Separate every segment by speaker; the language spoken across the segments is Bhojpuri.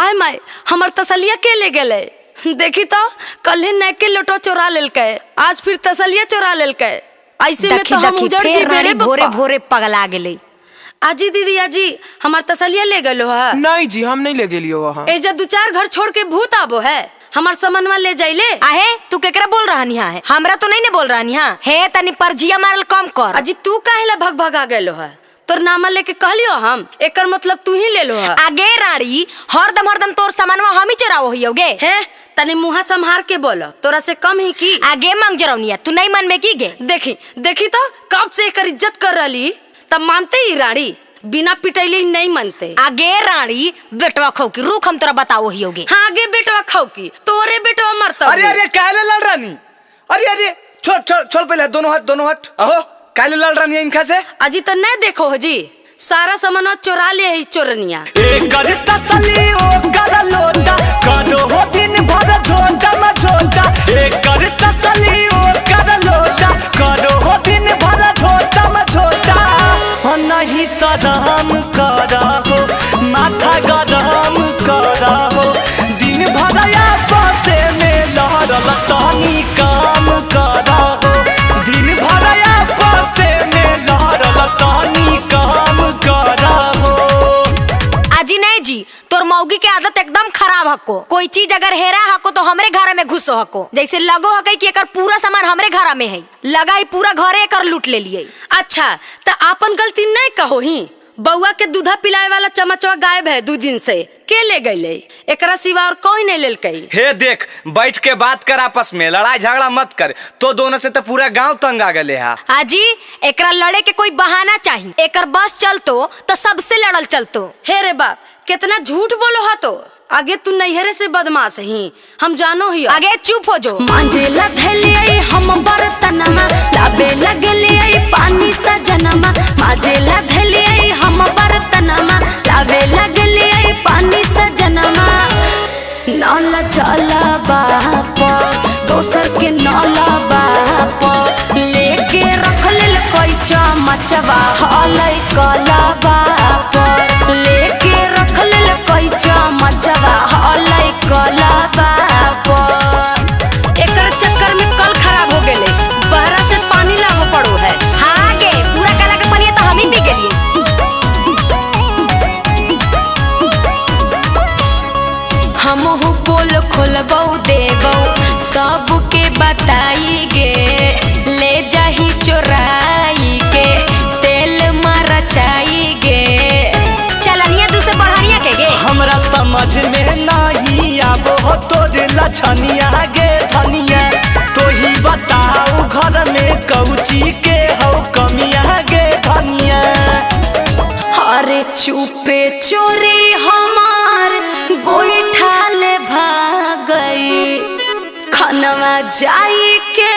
Speaker 1: आय माय हमर तसलिया के ले गेले। देखी तो कल नैक के लोटो चोरा लेलके, आज फिर तसलिया चोरा लेलके। ऐसे में तो हम उजड़ जी बेरे
Speaker 2: भोरे भोरे पगला गेले।
Speaker 1: आजी दीदी आजी हमार तसलिया ले गेलो है।
Speaker 3: नहीं जी हम नहीं ले गेलियो वहां।
Speaker 1: एजा 2-4 घर छोड़ के भूत आबो है, हमार सामानवा ले जाइले।
Speaker 2: आहे तू केकरा बोल रहनी है? हमरा तो नहीं ने बोल रहनी है तनी परजिया मारल कम कर।
Speaker 1: अजी तू काहेला भग भग आ गेलो है? तोर नाम लेके कहलियो हम, एकर मतलब तू ही ले लो है।
Speaker 2: आगे राड़ी हरदम तोर सामानवा हम ही चोराओ होगे
Speaker 1: है। तनी मुहा संभार के बोलो, तोरा से कम ही की।
Speaker 2: आगे मांग जरौनिया तू नहीं मन में की गे।
Speaker 1: देखी तो कब से एकर इज्जत कर रही, तब मानते ही राड़ी, बिना पिटैले नहीं मानते।
Speaker 2: आगे राड़ी बेटवा खाओ की रुक हम तोरा बताओ ही होगे।
Speaker 1: हाँ आगे बेटवा खाओ की, तोरे बेटवा मरता।
Speaker 4: अरे काहे लड़ रानी? अरे छोड़ पहले दोनों हाथ। अहो काहे लड़ रानी इनका से?
Speaker 1: अजी तो नहीं देखो हो जी, सारा सामान चोरा ले है चोरनिया।
Speaker 4: एकर तसली ओ कर लोटा, कदो हो दिन भर झोटा म झोटा। एकर तसली ओ कर लोटा, कदो हो दिन भर झोटा म झोटा। हो नहीं सदाम करा हो, माथा गरम करा हो, दिन भर या पासे में लहरल तनी काम करा हो, दिन भर या पासे में लहरल तनी काम करा हो।
Speaker 2: आजी नहीं जी तोर मौगी के आदत एकदम खराब हको। कोई चीज अगर हेरा हको तो हमरे घर में घुसो हको। जैसे लगो हकै कि एकर पूरा सामान हमरे घर में है, लगा ही पूरा घरे एकर लूट ले लिए।
Speaker 1: अच्छा तो आपन गलती नहीं कहो ही, बउआ के दूधा पिलाए वाला चमचवा गायब है 2 दिन से, के ले गईले? एकरा सिवा और कोई नहीं लेल कई।
Speaker 4: हे देख बैठ के बात कर, आपस में लड़ाई झगड़ा मत कर, तो दोनों से तो पूरा गांव तंग आ गए है।
Speaker 2: आजी एकरा लड़े के कोई बहाना चाहिए, एकर बस चलतो तो सबसे लड़ल चलतो।
Speaker 1: हे रे बाप कितना झूठ बोलो हा तो। आगे तू नैहरे से बदमाश ही, हम जानो ही।
Speaker 2: आगे चुप हो जो।
Speaker 1: मांजेला धैले हम बर्तनमा, लाबे लगले पानी सजनमा। मांजेला धैले हम बर्तनमा, लाबे लगले पानी सजनमा। नाला चला बाप दोसर के नाला बाप, लेके रख लेल कोई चमचवा हलै कला बाप, लेके रख लेल कोई चमचवा हलै कला बाप। एकर चक्कर में कल खराब हो गेले, बहरा से पानी लावो पड़ो है।
Speaker 2: हाँ गे पूरा कला के पानी तो हम ही पी गेलिए।
Speaker 1: हमहु पोल खोलबौ देबौ, सबके बताई गे, ले जाही चोराई के, तेल मरचाई गे।
Speaker 2: चलनिया तू से बढ़निया के गे।
Speaker 4: हमरा समझ में नहीं आबो हो तोर लछनिया गे धनिया, तो ही बताऊ घर में कौची के हो कमिया गे धनिया।
Speaker 1: अरे चुपे चोरी हमार गोईठा ले भागई, खनवा जाई के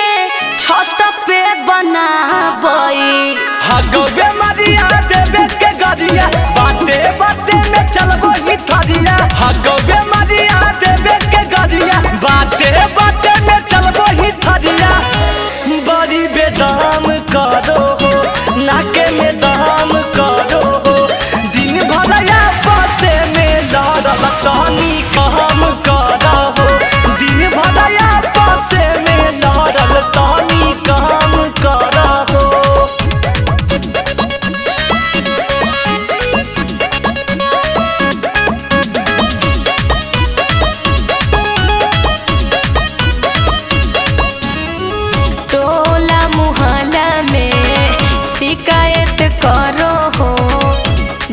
Speaker 1: छत पे बनाबई।
Speaker 4: हगवे मरिया देवे के गरिया, बाते बाते में चलबो ही थरिया। हगवे मरिया देवे के गरिया, बाते बाते में चलबो ही थरिया। बड़ी बेदाम करो हो, नाके में दाम करो हो, दिन भर या पासे में लहरल तनी काम करो हो, दिन भर या पासे में लहरल तनी काम करो हो।
Speaker 1: टोला मुहल्ला में शिकायत करो हो,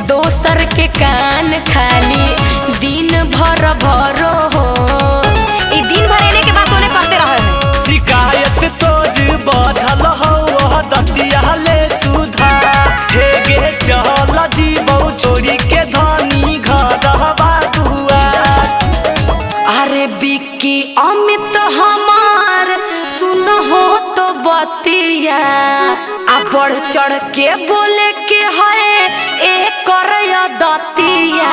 Speaker 1: दोसर के कान खाली दिन भर भरो हो।
Speaker 2: ई दिन भर एने के बात ओने करते रहे है।
Speaker 4: शिकायत तोर बढ़ल हो दतिया ले सुधा, हे गे चल जीबौ चोरी के धनी घरवा दुआर।
Speaker 1: अरे बिक्की अमित हमार सुन हो तो बतिया, आ बढ़ चढ़ के बोले के है एक कर दतिया।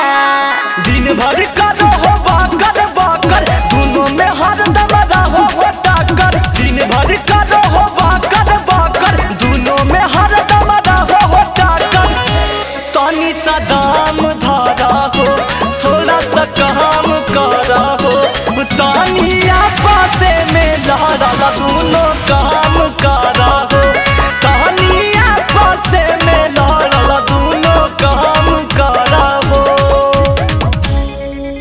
Speaker 4: दिन भर करो हो बाकर दोनों में हरदम रहो हो टाकर। दिन भर करो हो बाकर दोनों में हरदम रहो हो टाकर। तनी सा दाम धरा हो, थोड़ा सा कहा तानी